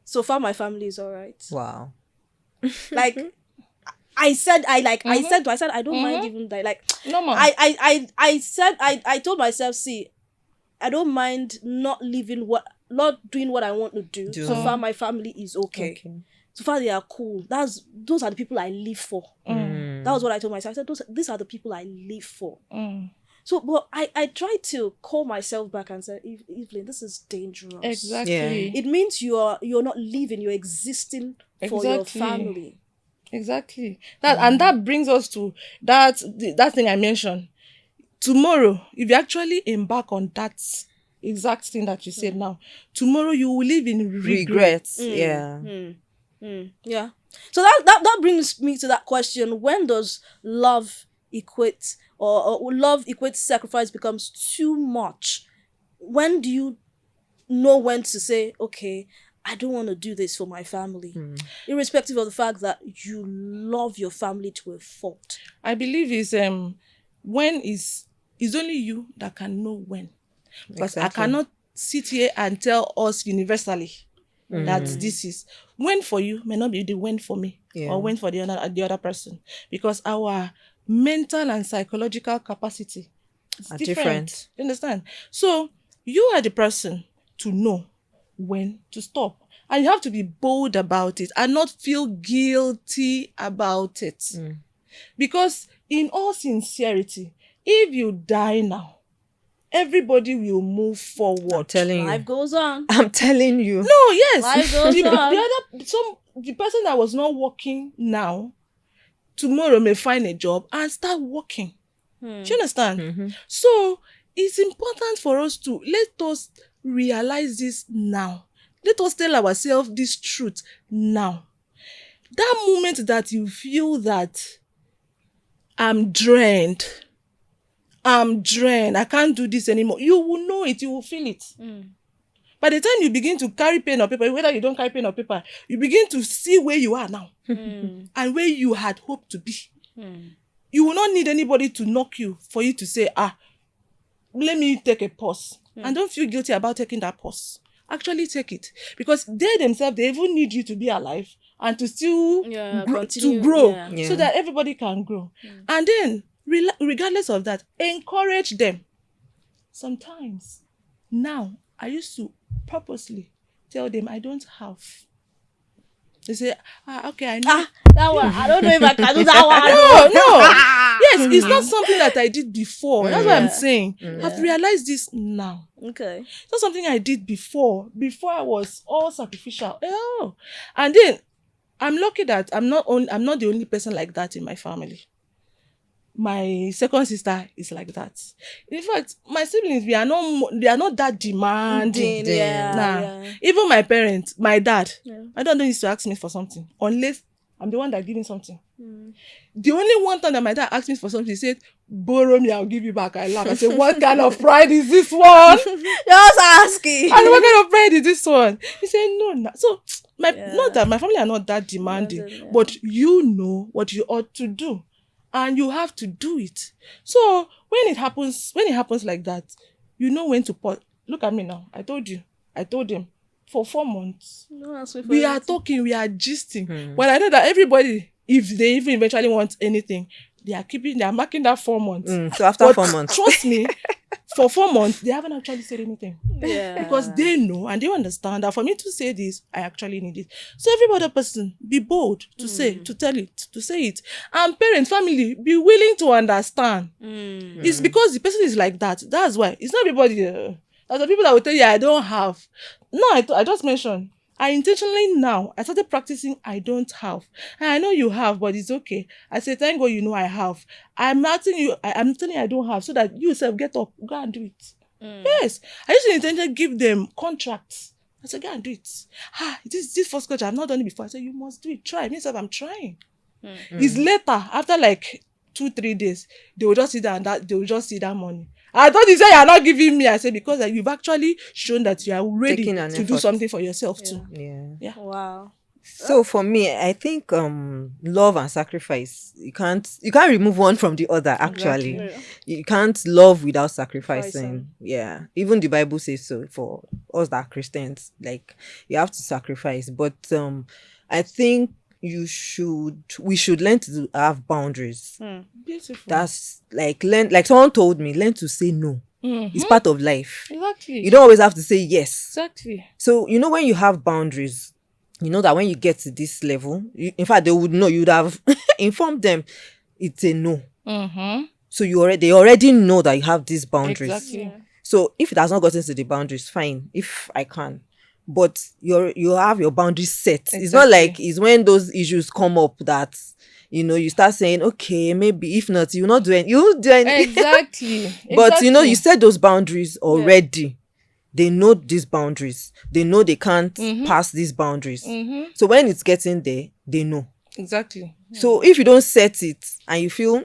So far my family is all right. Wow. Like, I said I don't mind even die. Like, No more. I told myself, see, I don't mind not doing what I want to do. So far my family is okay. So far they are cool. Those are the people I live for. That was what I told myself. I said these are the people I live for. So, but I tried to call myself back and say, Evelyn, this is dangerous. Exactly. Yeah. It means you're not living, you're existing for your Exactly. family. Exactly. And that brings us to that thing I mentioned. Tomorrow, if you actually embark on that exact thing that you said now, tomorrow you will live in regrets. Yeah. Yeah. So that brings me to that question: when does love equate, or love equates sacrifice becomes too much? When do you know when to say, okay, I don't want to do this for my family, irrespective of the fact that you love your family to a fault? I believe is when is only you that can know when. Because I Exactly. cannot sit here and tell us universally that this is when for you may not be the when for me, Yeah. or when for the other person, because our mental and psychological capacity is Are different. different. You understand? So you are the person to know when to stop, and you have to be bold about it and not feel guilty about it. Because in all sincerity, if you die now, everybody will move forward. I'm telling Life you. goes on. I'm telling you. No, yes. Life goes The person that was not working now, tomorrow may find a job and start working. Do you understand? So it's important for us to let us realize this now. Let us tell ourselves this truth now. That moment that you feel that I'm drained, I can't do this anymore, you will know it, you will feel it. By the time you begin to carry pen or paper, whether you don't carry pen or paper, you begin to see where you are now and where you had hoped to be. You will not need anybody to knock you for you to say, let me take a pause. And don't feel guilty about taking that pause. Actually take it. Because they themselves, they even need you to be alive and to still continue, grow, Yeah. so that everybody can grow. And then, regardless of that, encourage them. Sometimes, now, I used to purposely tell them I don't have. They say, okay, I know. That one, I don't know if I can do that one. No. Yes, it's not something that I did before. That's what I'm Yeah. saying. I've realized this now. Okay. It's not something I did before. Before I was all sacrificial. Oh. And then I'm lucky that I'm not the only person like that in my family. My second sister is like that. In fact, my siblings, they are not that demanding. Yeah. Nah. Yeah. Even my parents, my dad, Yeah. my dad don't used to ask me for something unless I'm the one that giving something. Mm. The only one time that my dad asked me for something, he said, borrow me, I'll give you back. I laugh. I said, what kind of pride is this one? Just asking. And what kind of pride is this one? He said, no. So Yeah. not that my family are not that demanding, Yeah. but you know what you ought to do. And you have to do it. So when it happens like that, you know when to pause. Look at me now. I told him for 4 months. No, that's for We it. are talking, we are gisting. But I know that everybody, if they even eventually want anything, they are marking that 4 months. So after But 4 months. trust me, for 4 months, they haven't actually said anything. Yeah. Because they know and they understand that for me to say this, I actually need it. So every other person, be bold to say, to tell it, to say it. And parents, family, be willing to understand. It's because the person is like that. That's why. It's not everybody. There's the people that will tell you, I don't have. No, I just mentioned. I intentionally now, I started practicing I don't have. And I know you have, but it's okay. I say, thank God you know I have. I'm telling you I don't have so that you yourself get up, go and do it. Yes. I used to intentionally give them contracts. I said, go and do it. This first contract, I've not done it before. I said, you must do it. Try. Myself, I'm trying. It's later, after like 2-3 days, they will just see that money. I thought you said you're not giving me. I said, because you've actually shown that you are ready Taking an to do effort. something for yourself too. Yeah. Wow. So for me, I think love and sacrifice, you can't remove one from the other. Actually, Exactly. you can't love without sacrificing. Sacrificing. Yeah, even the Bible says so for us that are Christians. Like, you have to sacrifice. But I think we should learn to have boundaries. Beautiful. That's like someone told me, learn to say no. It's part of life. Exactly. You don't always have to say yes. Exactly. So, when you have boundaries, you know that when you get to this level, in fact, they would know, you'd have informed them it's a no. So they already know that you have these boundaries. Exactly. Yeah. So if it has not gotten to the boundaries, fine, if I can. But you have your boundaries set. Exactly. It's not like it's when those issues come up that, you start saying, okay, maybe if not, you'll not do anything. You'll do anything. Exactly. But, you set those boundaries already. They know these boundaries. They know they can't pass these boundaries. So when it's getting there, they know. Exactly. So if you don't set it and you feel,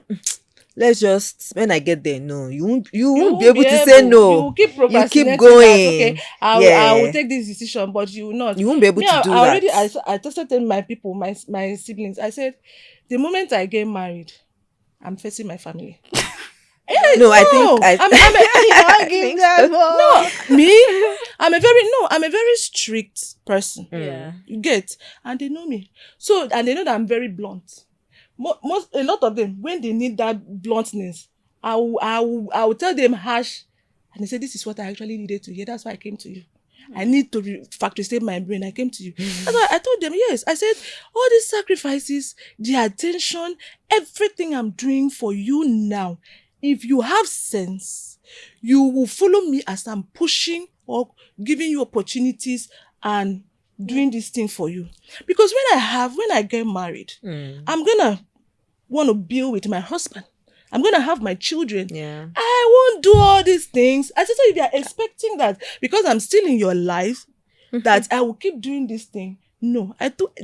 let's just, when I get there, no, you won't be able to say no. You keep procrastinating. You keep going. Okay, I will take this decision, but you will not. You won't be able to do that. I tested my people, my siblings. I said, the moment I get married, I'm facing my family. No, I think I'm a very strict person. Yeah. You get, and they know me. So, and they know that I'm very blunt. A lot of them, when they need that bluntness, I will tell them harsh, and they say, this is what I actually needed to hear. That's why I came to you. I need to factory state my brain. I came to you. That's why I told them, yes. I said, all these sacrifices, the attention, everything I'm doing for you now, if you have sense, you will follow me as I'm pushing or giving you opportunities and doing this thing for you. Because when I get married, I'm gonna want to build with my husband. I'm gonna have my children. Yeah. I won't do all these things. I said, so if you are expecting that because I'm still in your life, that I will keep doing this thing. No,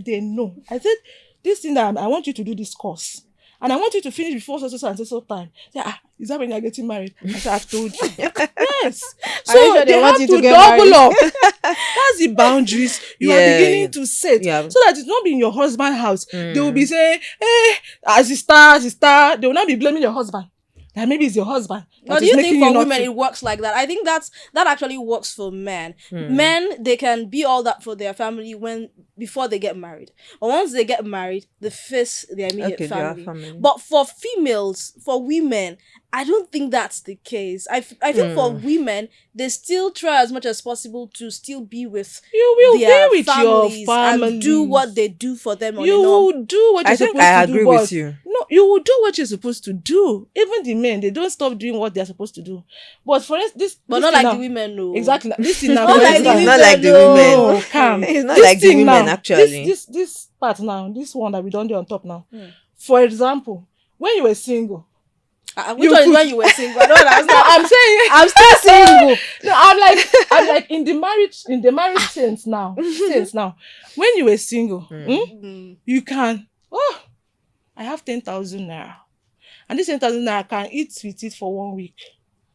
they know. I said, this thing that I want you to do this course. And I want you to finish before so time. Say, is that when you're getting married? I said, I've told you. Yes. So sure they want have you to to get double married? up. That's the boundaries you are beginning to set. Yeah. So that it's not be in your husband's house. They will be saying, hey, sister. They will not be blaming your husband. that maybe it's your husband. Now, that do is you making think for not women to- it works like that? I think that actually works for men. Men, they can be all that for their family before they get married. But once they get married, they face their immediate Okay, their family. family. But for females, for women, I don't think that's the case. I feel for women, they still try as much as possible to still be with You will their be with your families family. and do what they do for them on You and on. will do what you're I think supposed I to agree do. with But you. no, you will do what you're supposed to do. Even the men, they don't stop doing what they're supposed to do. But for instance, But this not thing like now, the women, no. exactly. This thing now, Not for like the instance- women, Not like the no. women. No, calm. It's not This like the thing women, now, actually. This part now, this one that we don't do on top now. For example, when you were single, Which You one is could- when you were single? I don't understand. no, I'm saying I'm still single. no, I'm like in the marriage sense now. When you were single, you can I have 10,000 naira. And this 10,000 naira can eat with it for 1 week.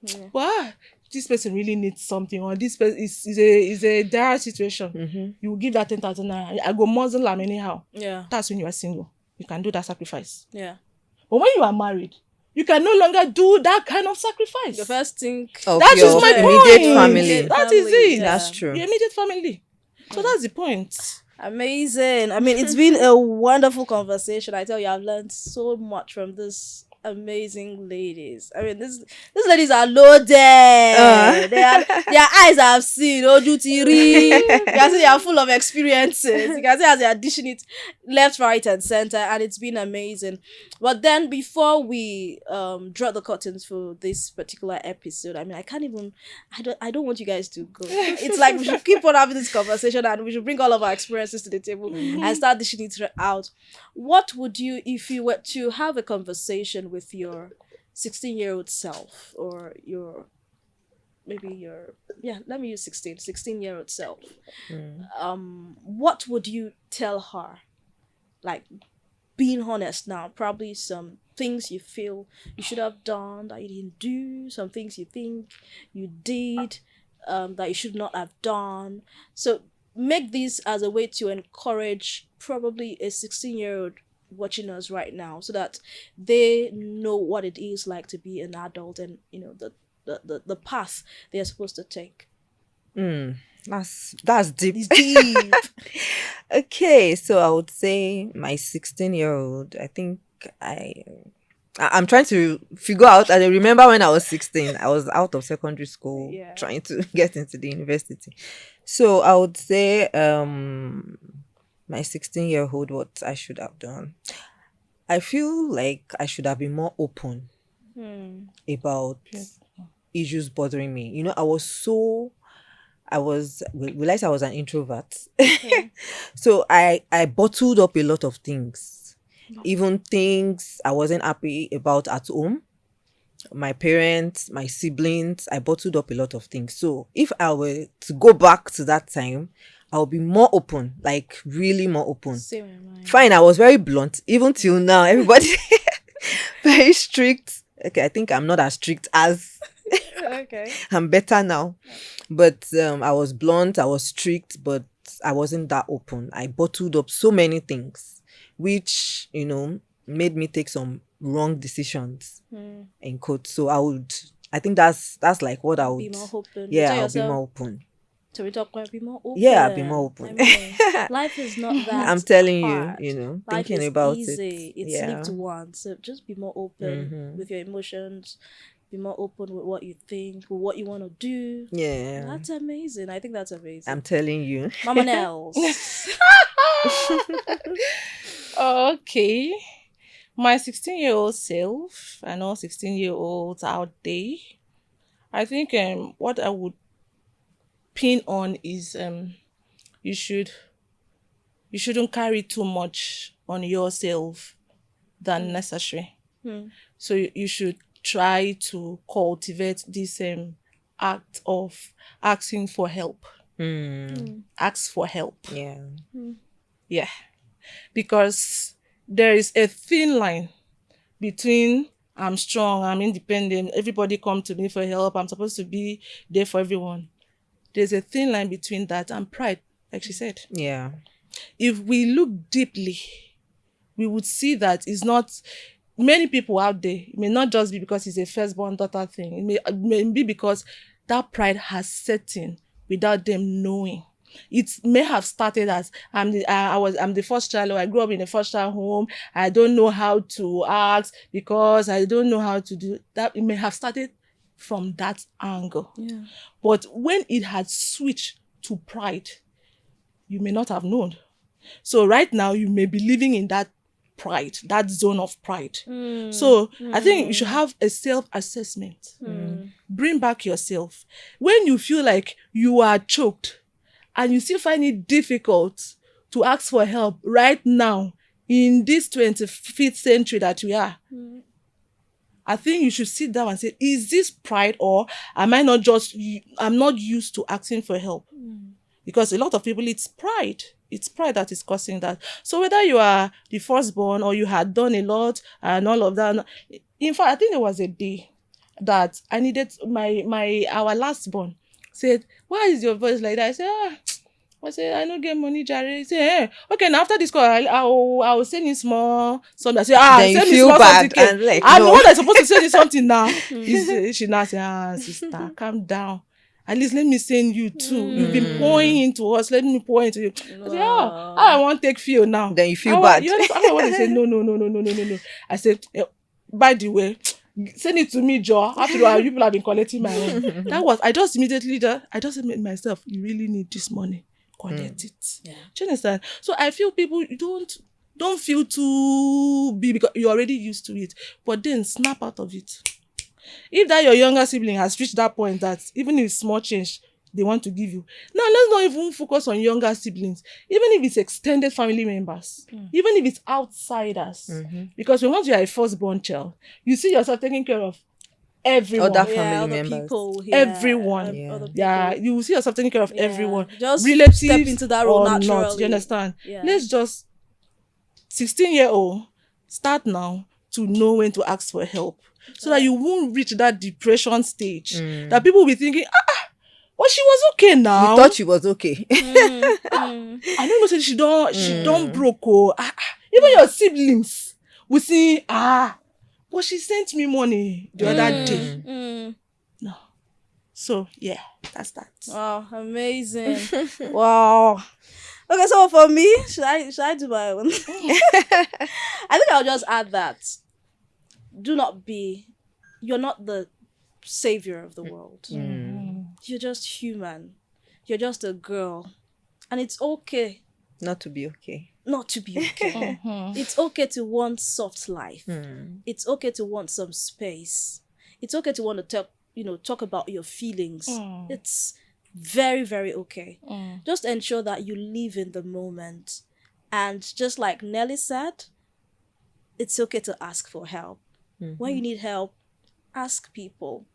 Yeah. But this person really needs something, or this person is a dire situation. You will give that 10,000 naira. I go muzzle am anyhow. Yeah. That's when you are single. You can do that sacrifice. Yeah. But when you are married, you can no longer do that kind of sacrifice. The first thing. Of That is your my immediate point. family. That is it. That's true. Your immediate family. So that's the point. Amazing. I mean, it's been a wonderful conversation. I tell you, I've learned so much from this amazing ladies. I mean, these ladies are loaded. Their eyes have seen Ojutiri. You can see they are full of experiences. You can see as they are dishing it left, right, and center, and it's been amazing. But then, before we draw the curtains for this particular episode, I mean, I don't want you guys to go. It's like we should keep on having this conversation, and we should bring all of our experiences to the table and start dishing it out. What would you, if you were to have a conversation with your 16-year-old self, or let me use 16-year-old self, what would you tell her? Like, being honest now, probably some things you feel you should have done that you didn't do, some things you think you did that you should not have done. So make this as a way to encourage probably a 16-year-old watching us right now, so that they know what it is like to be an adult, and the path they're supposed to take. That's deep. It's deep. Okay, so I would say my 16-year-old, I think I'm trying to figure out. I remember when I was 16, I was out of secondary school, trying to get into the university. So I would say my 16-year-old, what I should have done. I feel like I should have been more open about issues bothering me. I was an introvert. So I bottled up a lot of things. Even things I wasn't happy about at home. My parents, my siblings, I bottled up a lot of things. So if I were to go back to that time, I'll be more open, like really more open. Fine, I was very blunt. Even till now, everybody very strict. Okay, I think I'm not as strict as Okay. I'm better now. But I was blunt, I was strict, but I wasn't that open. I bottled up so many things, which, made me take some wrong decisions in quotes. So I think that's like what I would Be more open. Yeah, Tell I'll be yourself, more open. to be talking, be more open. Yeah, I'll be more open. I mean, life is not that I'm telling hard. you, Life thinking is about easy. it. It's Yeah. slipped once. So just be more open with your emotions. Be more open with what you think, with what you want to do. Yeah. That's amazing. I think that's amazing. I'm telling you. Mama Nels. Okay. My 16-year-old self and all 16-year-olds out there, I think what I would pin on is you shouldn't carry too much on yourself than necessary. So you should try to cultivate this act of asking for help. Ask for help. Yeah. Yeah. Because there is a thin line between I'm strong, I'm independent, everybody come to me for help, I'm supposed to be there for everyone. There's a thin line between that and pride, like she said. Yeah. If we look deeply, we would see that it's not many people out there, it may not just be because it's a firstborn daughter thing. It may be because that pride has set in without them knowing. It may have started as I'm the first child, or I grew up in a first child home. I don't know how to ask because I don't know how to do that. It may have started from that angle. Yeah. But when it had switched to pride, you may not have known. So right now you may be living in that pride, that zone of pride. So I think you should have a self-assessment. Bring back yourself. When you feel like you are choked and you still find it difficult to ask for help right now in this 25th century that we are, I think you should sit down and say, is this pride, or am I not just, I'm not used to asking for help? Because a lot of people, it's pride. It's pride that is causing that. So whether you are the firstborn or you had done a lot and all of that. In fact, I think there was a day that I needed our last born said, why is your voice like that? I said, I don't get money, Jerry. He said, hey, okay, now after this call, I will send you small something. I said, then you send me feel small bad something. and like, I'm no. the one that's supposed to send you something now. She now said, sister, calm down. At least let me send you too. You've been pouring into us. Let me pour into you. I said, I won't take feel now. Then you feel bad. You understand? I want to say, no. I said, by the way, send it to me, Joe. After all, people have been collecting my own. I just made myself, you really need this money. Collect it. Yeah. Do you understand? So I feel people don't feel too big because you're already used to it. But then snap out of it. If that your younger sibling has reached that point that even if small change they want to give you. Now let's not even focus on younger siblings. Even if it's extended family members, even if it's outsiders. Because once you are a firstborn child, you see yourself taking care of everyone. Other family members. People, everyone. Other people. Yeah, you will see yourself taking care of everyone. Just relatives step into that role or naturally. not. You understand? Yeah. Let's just 16-year-old start now to know when to ask for help. So that you won't reach that depression stage. That people will be thinking, well, she was okay now. You thought she was okay. I don't know, say she don't broke. Even your siblings will see, but she sent me money the other day. No. So yeah, that's that. Wow, amazing. Wow. Okay, so for me, should I do my own? I think I'll just add that. You're not the savior of the world. You're just human. You're just a girl. And it's okay not to be okay. It's okay to want soft life. It's okay to want some space. It's okay to want to talk about your feelings. It's very, very okay. Just ensure that you live in the moment. And just like Nelly said, it's okay to ask for help. When you need help, ask people.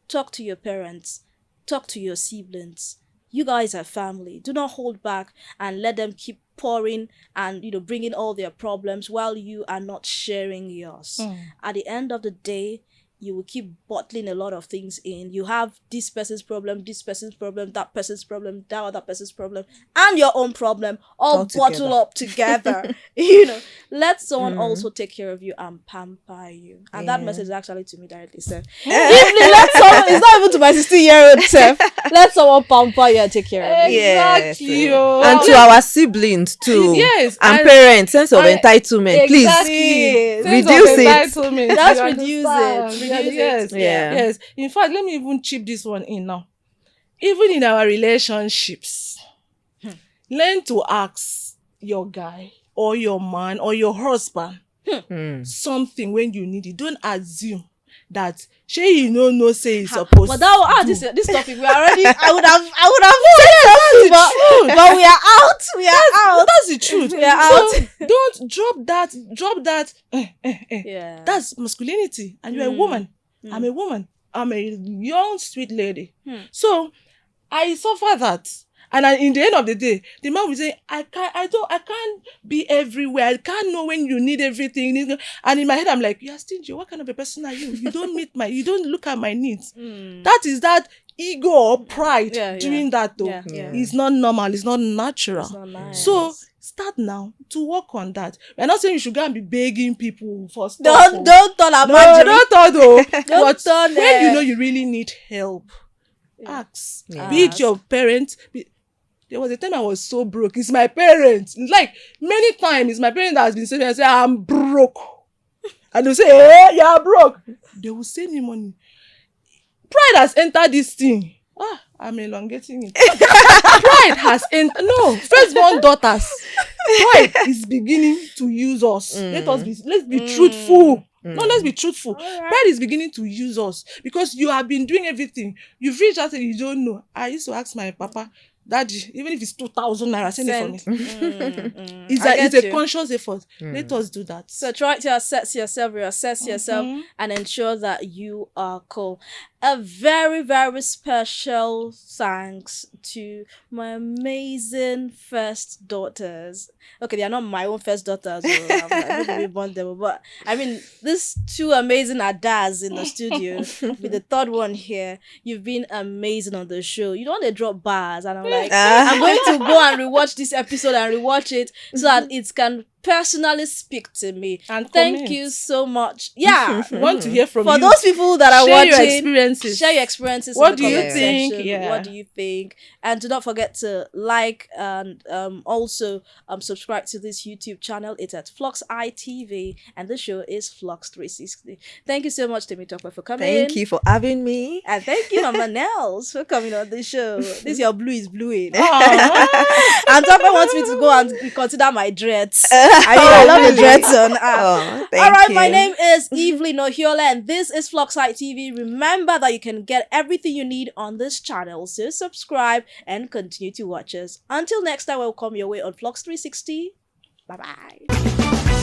Talk to your parents. Talk to your siblings. You guys are family. Do not hold back and let them keep pouring and bringing all their problems while you are not sharing yours. At the end of the day, you will keep bottling a lot of things in. You have this person's problem, that person's problem, that other person's problem, and your own problem all bottled up together. Let someone also take care of you and pamper you. And that message is actually to me directly, sir. It's not even to my 16-year-old self. Let someone pamper you and take care of you. Exactly. Yes. And to our siblings too. Yes. And parents, sense of entitlement. Please reduce it. Just reduce it. Yes. In fact, let me even chip this one in now. Even in our relationships, learn to ask your guy or your man or your husband something when you need it. Don't assume that no say it's supposed but that this topic we already I would have but we are out. That's the truth. We are out. Don't drop that. Yeah. That's masculinity, and you're a woman. I'm a woman. I'm a young sweet lady. So I suffer that. And in the end of the day, the man will say, I can't be everywhere. I can't know when you need everything. And in my head, I'm like, you're stingy. What kind of a person are you? You don't look at my needs. That is that ego or pride Yeah, doing that though. Yeah, yeah. It's not normal, it's not natural. It's not nice. So start now to work on that. We're not saying you should go and be begging people for stuff. Don't turn a No, magic. don't turn though. But turn when you know you really need help, ask. Be it your parents. There was a time I was so broke. It's my parents. Like many times, it's my parents that has been saying, I say, I'm broke. And they'll say, hey, you're broke. They will send me money. Pride has entered this thing. I'm elongating it. Pride has entered. No, firstborn daughters. Pride is beginning to use us. Let's be truthful. No, let's be truthful. Right. Pride is beginning to use us because you have been doing everything. You've reached out and you don't know. I used to ask my papa, Daddy, even if it's 2,000 naira, send it for me. It's a conscious effort. Let us do that. So try to assess yourself, reassess yourself, and ensure that you are cool. A very, very special thanks to my amazing first daughters. Okay, they are not my own first daughters. I don't really want them, but I mean, these two amazing Adas in the studio with the third one here. You've been amazing on the show. You don't want to drop bars, and I'm like, I'm going to go and rewatch this episode and rewatch it so that it can personally speak to me. And thank comment. you so much. Yeah. We want to hear from For you. those people that are Share watching, your experiences. share your experiences. What in the do you comment think? section. Yeah. What do you think? And do not forget to like and also subscribe to this YouTube channel. It's at Flux360 TV, and the show is Flux360. Thank you so much, Temitope, for coming in. Thank you for having me. And thank you, Mama Nels, for coming on the show. This your blue is blueing. And Tope wants me to go and consider my dreads. I love the dreads on. Thank All right, you. my name is Evelyn Ohiola, and this is Flux360 TV. Remember that you can get everything you need on this channel, so subscribe and continue to watch us. Until next time, we'll come your way on Flux360. Bye-bye.